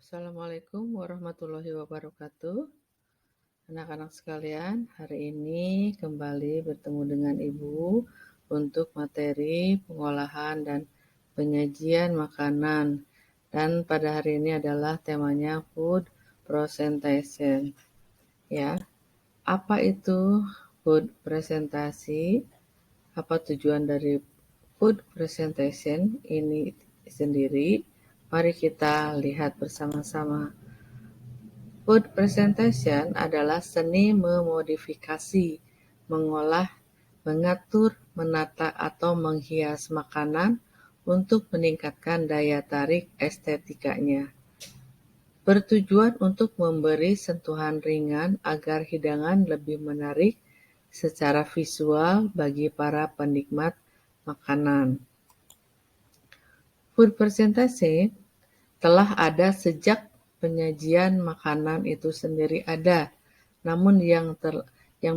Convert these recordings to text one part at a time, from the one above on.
Assalamualaikum warahmatullahi wabarakatuh. Anak-anak sekalian, hari ini kembali bertemu dengan Ibu untuk materi pengolahan dan penyajian makanan. Dan pada hari ini adalah temanya food presentation. Ya, apa itu food presentasi? Apa tujuan dari food presentation ini sendiri? Mari kita lihat bersama-sama. Food presentation adalah seni memodifikasi, mengolah, mengatur, menata atau menghias makanan untuk meningkatkan daya tarik estetikanya. Bertujuan untuk memberi sentuhan ringan agar hidangan lebih menarik secara visual bagi para penikmat makanan. Food presentation telah ada sejak penyajian makanan itu sendiri ada, namun yang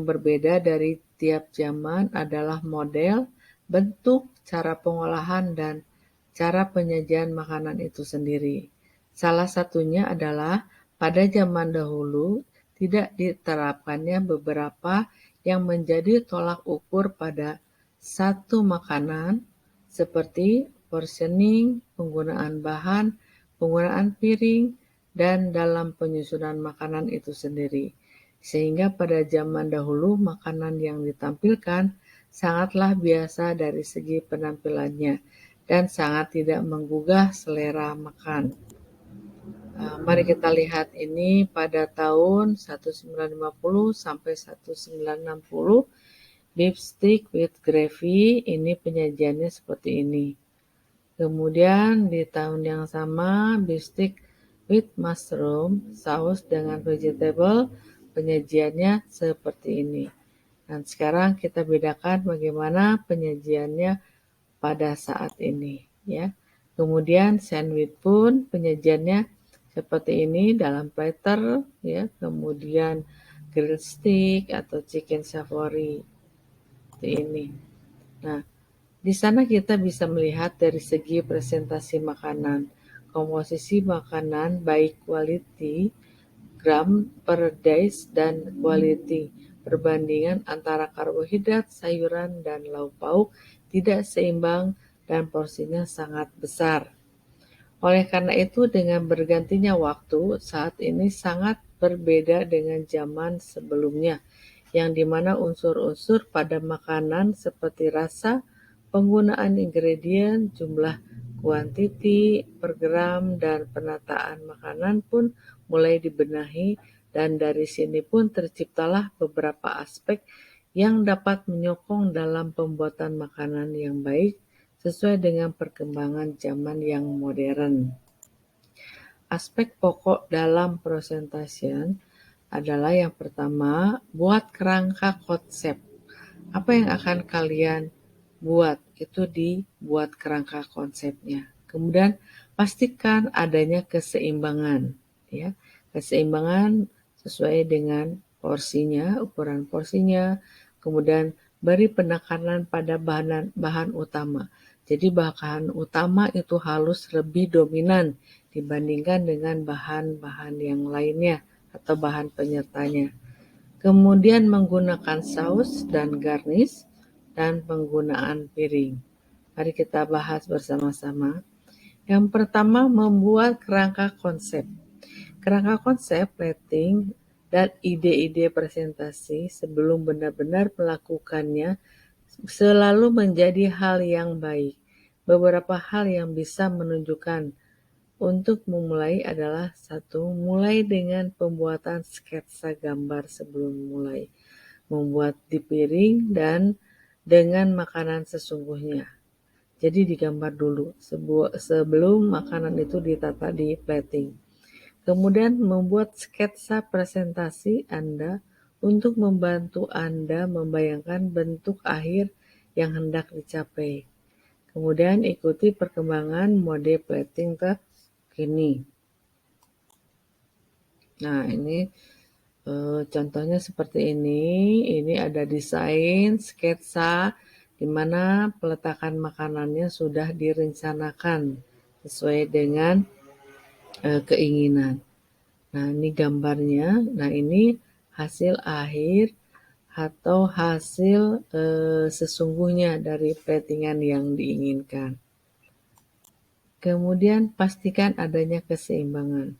berbeda dari tiap zaman adalah model, bentuk, cara pengolahan, dan cara penyajian makanan itu sendiri. Salah satunya adalah pada zaman dahulu tidak diterapkannya beberapa yang menjadi tolak ukur pada satu makanan seperti portioning, penggunaan bahan, penggunaan piring, dan dalam penyusunan makanan itu sendiri. Sehingga pada zaman dahulu makanan yang ditampilkan sangatlah biasa dari segi penampilannya dan sangat tidak menggugah selera makan. Mari kita lihat ini pada tahun 1950 sampai 1960, beef stick with gravy, ini penyajiannya seperti ini. Kemudian di tahun yang sama, beef stick with mushroom, saus dengan vegetable, penyajiannya seperti ini. Dan sekarang kita bedakan bagaimana penyajiannya pada saat ini, ya. Kemudian sandwich pun penyajiannya seperti ini dalam platter, ya. Kemudian grilled stick atau chicken savory seperti ini. Nah, di sana kita bisa melihat dari segi presentasi makanan, komposisi makanan baik quality, gram per days, dan quality. Perbandingan antara karbohidrat, sayuran, dan lauk pauk tidak seimbang dan porsinya sangat besar. Oleh karena itu, dengan bergantinya waktu, saat ini sangat berbeda dengan zaman sebelumnya, yang dimana unsur-unsur pada makanan seperti rasa, penggunaan ingredient, jumlah kuantiti per gram, dan penataan makanan pun mulai dibenahi, dan dari sini pun terciptalah beberapa aspek yang dapat menyokong dalam pembuatan makanan yang baik sesuai dengan perkembangan zaman yang modern. Aspek pokok dalam presentation adalah yang pertama, buat kerangka konsep. Apa yang akan kalian buat itu dibuat kerangka konsepnya. Kemudian pastikan adanya keseimbangan, ya. Keseimbangan sesuai dengan porsinya, ukuran porsinya. Kemudian beri penekanan pada bahan utama. Jadi bahan utama itu harus lebih dominan dibandingkan dengan bahan-bahan yang lainnya atau bahan penyertanya. Kemudian menggunakan saus dan garnish, dan penggunaan piring. Mari kita bahas bersama-sama. Yang pertama, membuat kerangka konsep. Kerangka konsep, plating, dan ide-ide presentasi sebelum benar-benar melakukannya selalu menjadi hal yang baik. Beberapa hal yang bisa menunjukkan untuk memulai adalah satu, mulai dengan pembuatan sketsa gambar sebelum mulai membuat di piring dan dengan makanan sesungguhnya. Jadi digambar dulu sebelum makanan itu ditata di plating. Kemudian membuat sketsa presentasi Anda untuk membantu Anda membayangkan bentuk akhir yang hendak dicapai. Kemudian ikuti perkembangan mode plating terkini. Nah, ini contohnya seperti ini. Ini ada desain, sketsa, di mana peletakan makanannya sudah direncanakan sesuai dengan keinginan. Nah, ini gambarnya. Nah, ini hasil akhir atau hasil sesungguhnya dari platingan yang diinginkan. Kemudian pastikan adanya keseimbangan.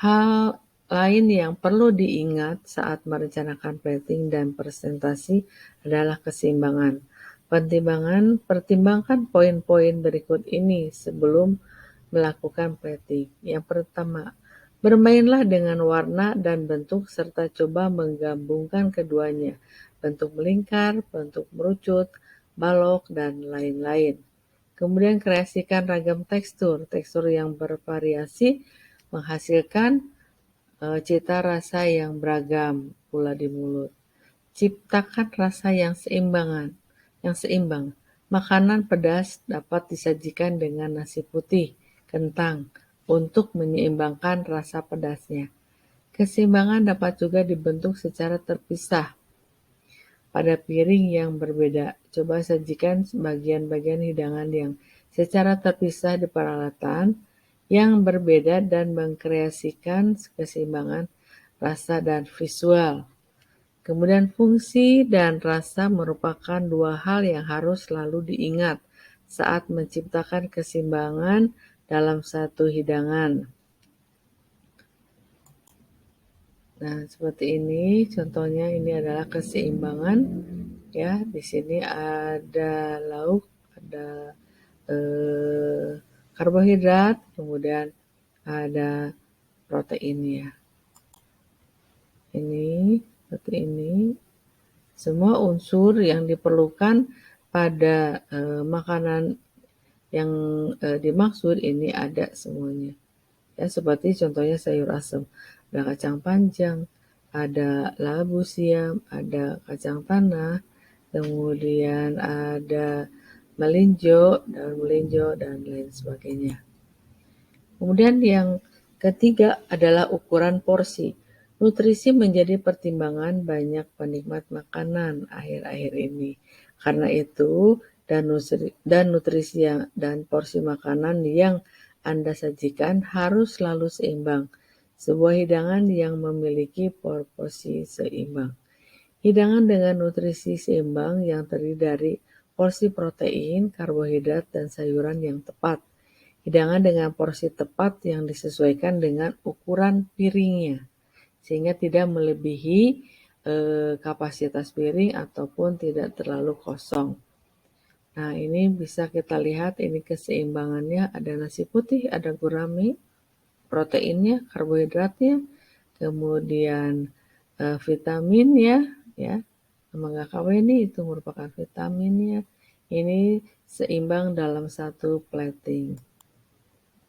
Hal lain yang perlu diingat saat merencanakan plating dan presentasi adalah keseimbangan. Pertimbangkan poin-poin berikut ini sebelum melakukan plating. Yang pertama, bermainlah dengan warna dan bentuk serta coba menggabungkan keduanya. Bentuk melingkar, bentuk merucut, balok, dan lain-lain. Kemudian kreasikan ragam tekstur yang bervariasi menghasilkan cita rasa yang beragam pula di mulut. Ciptakan rasa yang seimbang. Makanan pedas dapat disajikan dengan nasi putih, kentang, untuk menyeimbangkan rasa pedasnya. Keseimbangan dapat juga dibentuk secara terpisah pada piring yang berbeda. Coba sajikan bagian-bagian hidangan yang secara terpisah di peralatan yang berbeda dan mengkreasikan keseimbangan rasa dan visual. Kemudian fungsi dan rasa merupakan dua hal yang harus selalu diingat saat menciptakan keseimbangan dalam satu hidangan. Nah, seperti ini contohnya, ini adalah keseimbangan. Ya, di sini ada lauk, ada karbohidrat, kemudian ada protein ya. Ini seperti ini. Semua unsur yang diperlukan pada makanan yang dimaksud ini ada semuanya. Ya, seperti contohnya sayur asam, ada kacang panjang, ada labu siam, ada kacang tanah, kemudian ada daun melinjo, dan lain sebagainya. Kemudian yang ketiga adalah ukuran porsi. Nutrisi menjadi pertimbangan banyak penikmat makanan akhir-akhir ini. Karena itu, dan nutrisi dan porsi makanan yang Anda sajikan harus selalu seimbang. Sebuah hidangan yang memiliki porsi seimbang. Hidangan dengan nutrisi seimbang yang terdiri dari porsi protein, karbohidrat, dan sayuran yang tepat. Hidangan dengan porsi tepat yang disesuaikan dengan ukuran piringnya, sehingga tidak melebihi kapasitas piring ataupun tidak terlalu kosong. Nah, ini bisa kita lihat, ini keseimbangannya, ada nasi putih, ada gurame, proteinnya, karbohidratnya, kemudian vitaminnya, ya, mangga ini itu merupakan vitaminnya. Ini seimbang dalam satu plating.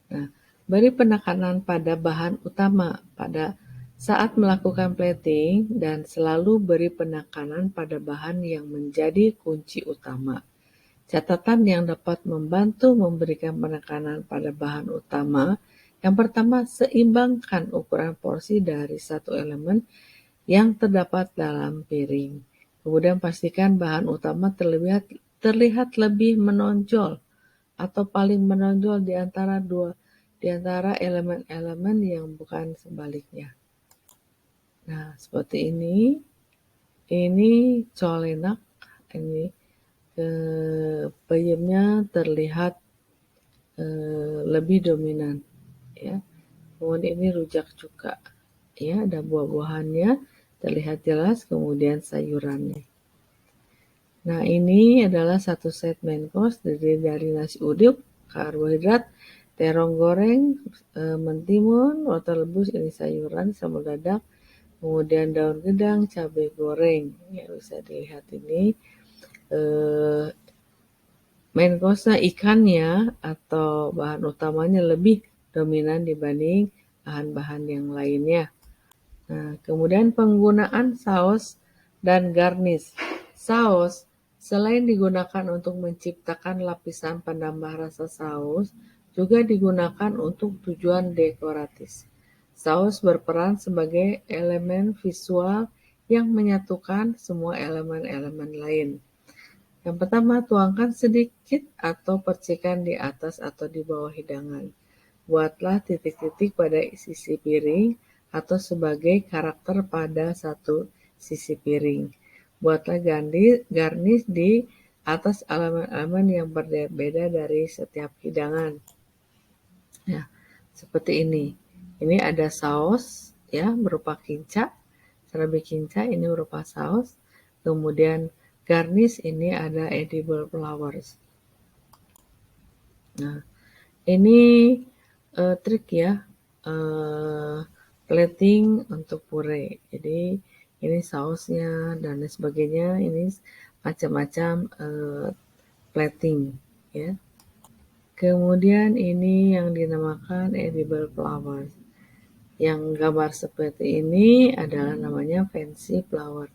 Nah, beri penekanan pada bahan utama pada saat melakukan plating dan selalu beri penekanan pada bahan yang menjadi kunci utama. Catatan yang dapat membantu memberikan penekanan pada bahan utama. Yang pertama, seimbangkan ukuran porsi dari satu elemen yang terdapat dalam piring. Kemudian pastikan bahan utama terlihat lebih menonjol atau paling menonjol di antara elemen-elemen yang bukan sebaliknya. Nah, seperti ini. Ini colenak, ini peyemnya terlihat lebih dominan, ya. Kemudian ini rujak cuka, ya, ada buah-buahannya terlihat jelas, kemudian sayurannya. Nah, ini adalah satu set main course terdiri dari nasi uduk, karbohidrat, terong goreng, mentimun, wortel rebus, ini sayuran, sambal dadak, kemudian daun gedang, cabai goreng. Ya, bisa dilihat ini main course-nya ikannya atau bahan utamanya lebih dominan dibanding bahan-bahan yang lainnya. Nah, kemudian penggunaan saus dan garnish. Saus selain digunakan untuk menciptakan lapisan penambah rasa saus, juga digunakan untuk tujuan dekoratif. Saus berperan sebagai elemen visual yang menyatukan semua elemen-elemen lain. Yang pertama, tuangkan sedikit atau percikan di atas atau di bawah hidangan. Buatlah titik-titik pada sisi piring atau sebagai karakter pada satu sisi piring. Buatlah garnish di atas elemen-elemen yang berbeda dari setiap hidangan. Ya, seperti ini. Ini ada saus ya berupa kinca, serabi kinca ini berupa saus. Kemudian garnish ini ada edible flowers. Nah, ini trik ya, plating untuk puree. Jadi ini sausnya dan lain sebagainya. Ini macam-macam plating ya. Kemudian ini yang dinamakan edible flowers. Yang gambar seperti ini adalah namanya fancy flower.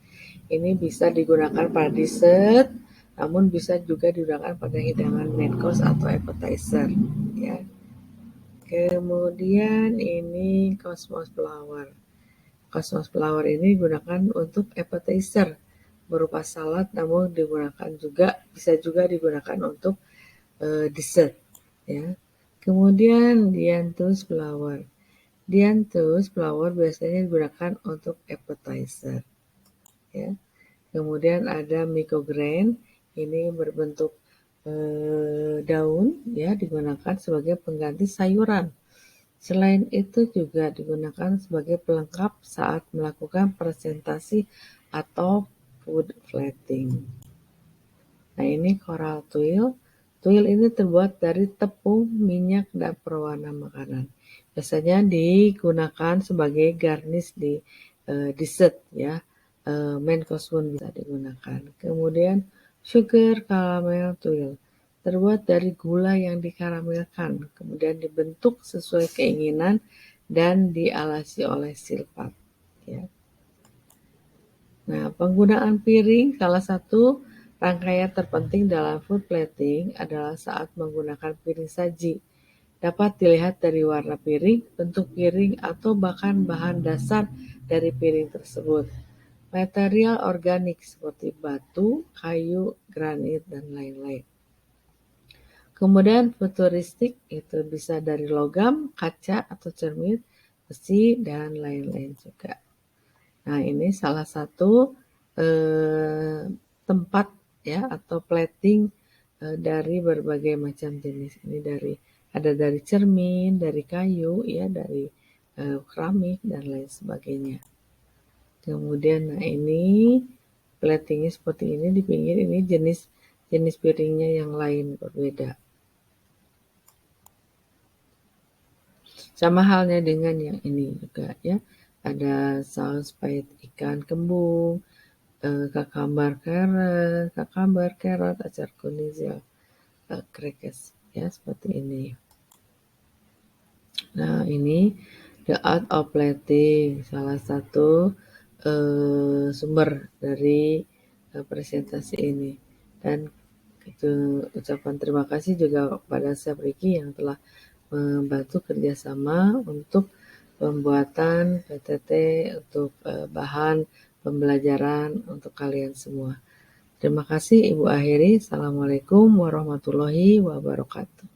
Ini bisa digunakan pada dessert, namun bisa juga digunakan pada hidangan main course atau appetizer. Ya. Kemudian ini cosmos flower. Cosmos flower ini digunakan untuk appetizer berupa salad, namun bisa juga digunakan untuk dessert. Ya. Kemudian dianthus flower. Dianthus flower biasanya digunakan untuk appetizer. Ya. Kemudian ada microgreen, ini berbentuk daun ya, digunakan sebagai pengganti sayuran. Selain itu juga digunakan sebagai pelengkap saat melakukan presentasi atau food plating. Nah, ini coral tuil. Tuil ini terbuat dari tepung, minyak, dan pewarna makanan. Biasanya digunakan sebagai garnish di dessert ya. Main course pun bisa digunakan. Kemudian sugar caramel tuil terbuat dari gula yang dikaramelkan, kemudian dibentuk sesuai keinginan dan dialasi oleh silpat. Ya. Nah, penggunaan piring salah satu rangkaian terpenting dalam food plating adalah saat menggunakan piring saji. Dapat dilihat dari warna piring, bentuk piring, atau bahkan bahan dasar dari piring tersebut. Material organik seperti batu, kayu, granit, dan lain-lain. Kemudian futuristik itu bisa dari logam, kaca atau cermin, besi, dan lain-lain juga. Nah, ini salah satu tempat ya atau plating dari berbagai macam jenis. Ini ada dari cermin, dari kayu, ya, dari keramik dan lain sebagainya. Kemudian, nah ini platingnya seperti ini di pinggir, ini jenis piringnya yang lain berbeda. Sama halnya dengan yang ini juga ya. Ada saus pahit ikan kembung, kakambar carrot, acar kuning, crackers ya seperti ini. Nah, ini the art of plating, salah satu sumber dari presentasi ini. Dan itu ucapan terima kasih juga kepada Chef Ricky yang telah membantu kerjasama untuk pembuatan PTT untuk bahan pembelajaran untuk kalian semua. Terima kasih Ibu akhiri. Assalamualaikum warahmatullahi wabarakatuh.